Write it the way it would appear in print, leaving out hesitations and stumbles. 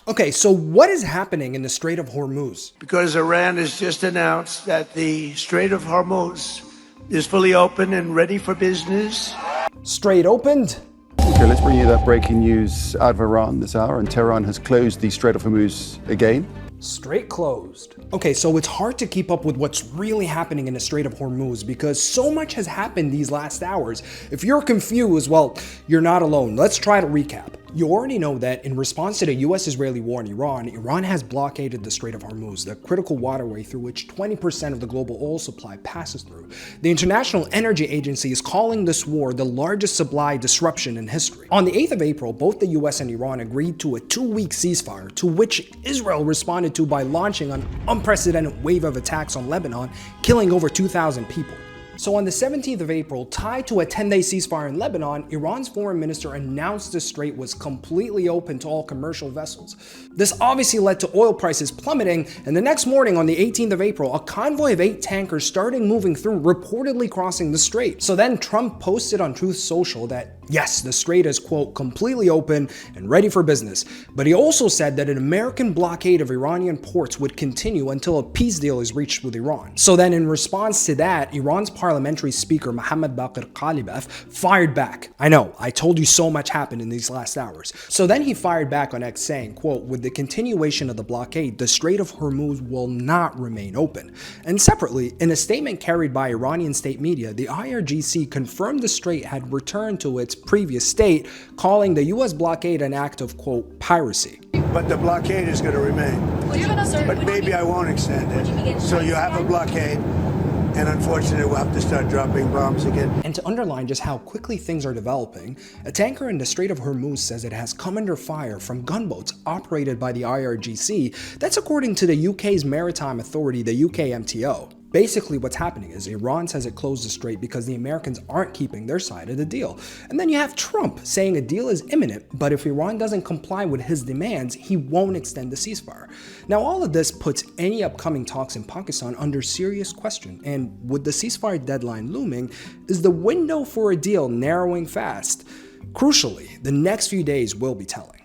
Okay, so what is happening in the Strait of Hormuz? Because Iran has just announced that the Strait of Hormuz is fully open and ready for business. Strait opened? Okay, let's bring you that breaking news out of Iran this hour, and Tehran has closed the Strait of Hormuz again. Strait closed. Okay, so it's hard to keep up with what's really happening in the Strait of Hormuz because so much has happened these last hours. If you're confused, well, you're not alone. Let's try to recap. You already know that in response to the US-Israeli war in Iran, Iran has blockaded the Strait of Hormuz, the critical waterway through which 20% of the global oil supply passes through. The International Energy Agency is calling this war the largest supply disruption in history. On the 8th of April, both the US and Iran agreed to a 2-week ceasefire, to which Israel responded to by launching an unprecedented wave of attacks on Lebanon, killing over 2,000 people. So on the 17th of April, tied to a 10-day ceasefire in Lebanon, Iran's foreign minister announced the strait was completely open to all commercial vessels. This obviously led to oil prices plummeting, and the next morning on the 18th of April, a convoy of 8 tankers started moving through, reportedly crossing the strait. So then Trump posted on Truth Social that yes, the strait is, quote, completely open and ready for business. But he also said that an American blockade of Iranian ports would continue until a peace deal is reached with Iran. So then in response to that, Iran's parliamentary speaker Mohamed fired back. I know, I told you so much happened in these last hours. So then he fired back on X saying, quote, with the continuation of the blockade, the Strait of Hormuz will not remain open. And separately, in a statement carried by Iranian state media, the IRGC confirmed the strait had returned to its previous state, calling the US blockade an act of, quote, piracy. But the blockade is going to remain. But maybe I won't extend it. So you have a blockade, and unfortunately we'll have to start dropping bombs again. And to underline just how quickly things are developing, a tanker in the Strait of Hormuz says it has come under fire from gunboats operated by the IRGC. That's according to the UK's maritime authority, the UK MTO. Basically, what's happening is Iran says it closed the strait because the Americans aren't keeping their side of the deal. And then you have Trump saying a deal is imminent, but if Iran doesn't comply with his demands, he won't extend the ceasefire. Now, all of this puts any upcoming talks in Pakistan under serious question. And with the ceasefire deadline looming, is the window for a deal narrowing fast? Crucially, the next few days will be telling.